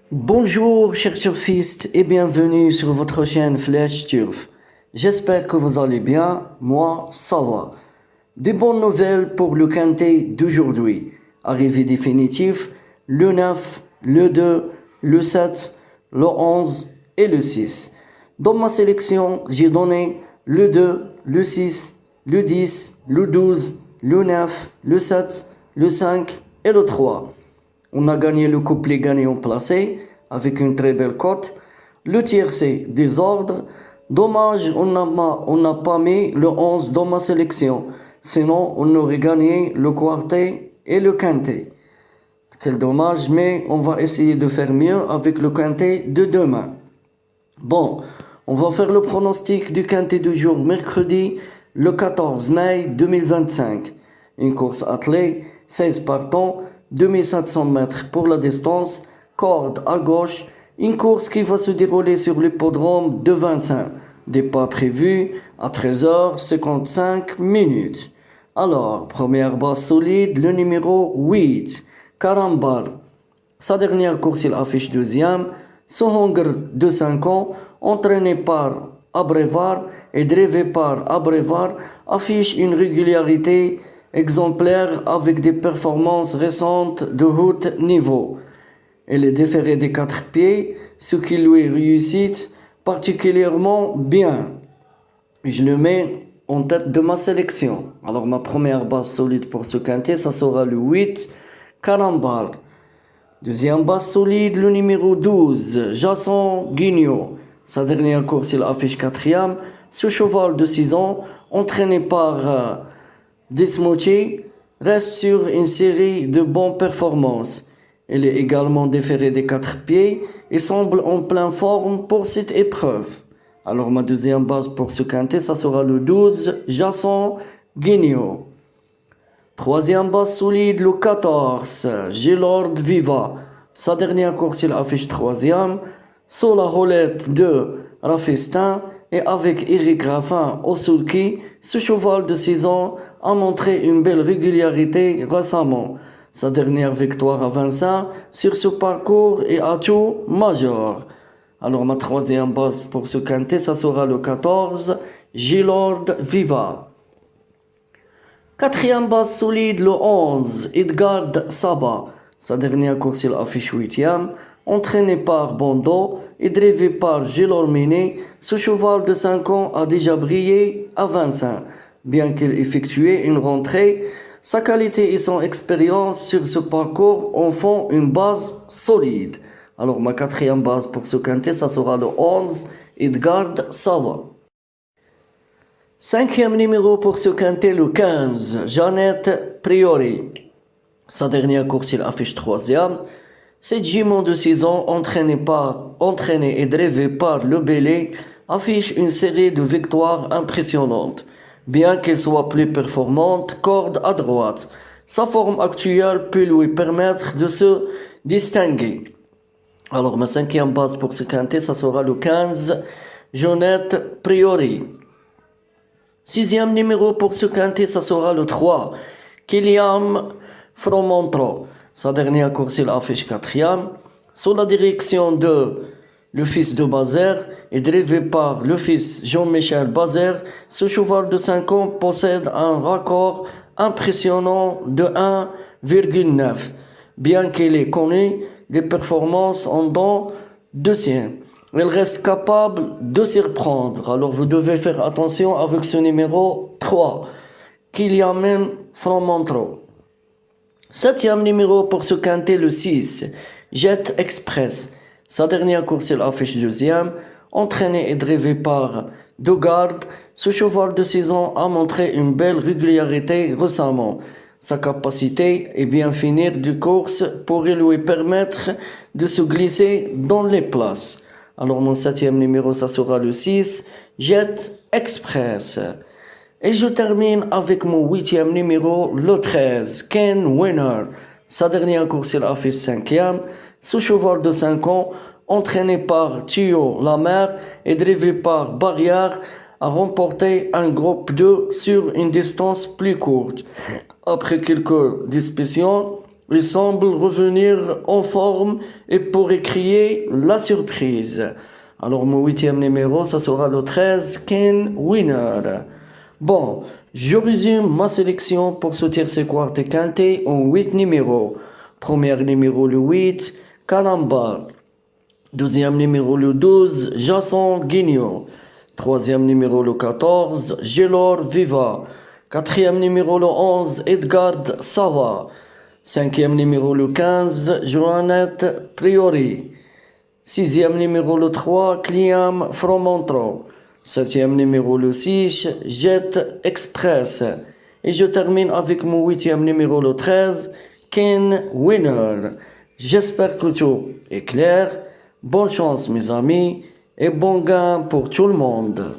Bonjour chers turfistes et bienvenue sur votre chaîne Flash Turf. J'espère que vous allez bien, moi ça va. Des bonnes nouvelles pour le quintet d'aujourd'hui. Arrivée définitive, le 9, le 2, le 7, le 11 et le 6. Dans ma sélection, j'ai donné le 2, le 6, le 10, le 12, le 9, le 7, le 5 et le 3. On a gagné le couplet gagnant placé avec une très belle cote. Le tiercé, désordre. Dommage, on n'a pas mis le 11 dans ma sélection. Sinon, on aurait gagné le quartet et le quintet. Quel dommage, mais on va essayer de faire mieux avec le quintet de demain. Bon, on va faire le pronostic du quintet du jour mercredi, le 14 mai 2025. Une course attelée, 16 partants, 2700 mètres pour la distance, corde à gauche, une course qui va se dérouler sur l'hippodrome de Vincennes. Départ prévu à 13h55 minutes. Alors, première base solide, le numéro 8, Carambar. Sa dernière course, il affiche deuxième. Sohongr de 5 ans, entraîné par Abrevar et drivé par Abrevar, affiche une régularité exemplaire avec des performances récentes de haut niveau. Elle est déférée des 4 pieds, ce qui lui réussit particulièrement bien. Je le mets en tête de ma sélection. Alors ma première base solide pour ce quintet, ça sera le 8, Carambar. Deuxième base solide, le numéro 12, Jason Guignot. Sa dernière course, il affiche quatrième. Ce cheval de 6 ans, entraîné par Desmoutier, reste sur une série de bonnes performances. Il est également déféré des 4 pieds et semble en pleine forme pour cette épreuve. Alors ma deuxième base pour ce quintet, ça sera le 12, Jason Guignot. Troisième base solide, le 14, Gilord Viva. Sa dernière course, il affiche troisième. Sous la roulette de Rafestin et avec Eric Raffin au sulky, ce cheval de 6 ans a montré une belle régularité récemment. Sa dernière victoire à Vincennes sur ce parcours est atout majeur. Alors ma troisième base pour ce quintet, ça sera le 14, Gilord Viva. Quatrième base solide, le 11, Edgard Saba. Sa dernière course, il affiche huitième. Entraîné par Bondo et drivé par Gilormini, ce cheval de 5 ans a déjà brillé à Vincennes. Bien qu'il effectue une rentrée, sa qualité et son expérience sur ce parcours en font une base solide. Alors ma quatrième base pour ce quintet, ça sera le 11, Edgard Saba. Cinquième numéro pour ce quintet, le 15, Jeannette Priori. Sa dernière course, il affiche troisième. Cette jument de 6 ans, entraîné et drivé par le Bélé, affiche une série de victoires impressionnantes. Bien qu'elle soit plus performante, corde à droite. Sa forme actuelle peut lui permettre de se distinguer. Alors ma cinquième base pour ce quintet, ça sera le 15, Jeannette Priori. Sixième numéro pour ce quintet, ça sera le 3, Kylian Fromentro. Sa dernière course, il affiche quatrième. Sous la direction de le fils de Bazer et drivé par le fils Jean-Michel Bazer, ce cheval de 5 ans possède un record impressionnant de 1,9. Bien qu'il ait connu des performances en dents de sien, il reste capable de s'y reprendre. Alors vous devez faire attention avec ce numéro 3, Kylian Fromentro. Septième numéro pour ce quintet, le 6, Jet Express. Sa dernière course, il affiche deuxième. Entraîné et drivé par Dogard, ce cheval de 6 ans a montré une belle régularité récemment. Sa capacité est bien finir de course pourrait lui permettre de se glisser dans les places. Alors mon septième numéro, ça sera le 6, Jet Express. Et je termine avec mon huitième numéro, le 13, Ken Winner. Sa dernière course, il affiche cinquième. Ce cheval de 5 ans, entraîné par Thio Lamer et drivé par Barrière, a remporté un groupe 2 sur une distance plus courte. Après quelques discussions, Il semble revenir en forme et pourrait créer la surprise. Alors, mon huitième numéro, ça sera le 13, Ken Winner. Bon, je résume ma sélection pour ce tierce quarte quintet en 8 numéros. Premier numéro, le 8, Calamba. Deuxième numéro, le 12, Jason Guignot. Troisième numéro, le 14, Gelor Viva. Quatrième numéro, le 11, Edgard Sava. Cinquième numéro, le 15, Joannette Priori. Sixième numéro, le 3, Cliam Fromontro. Septième numéro, le 6, Jet Express. Et je termine avec mon huitième numéro, le 13, Ken Winner. J'espère que tout est clair. Bonne chance, mes amis, et bon gain pour tout le monde.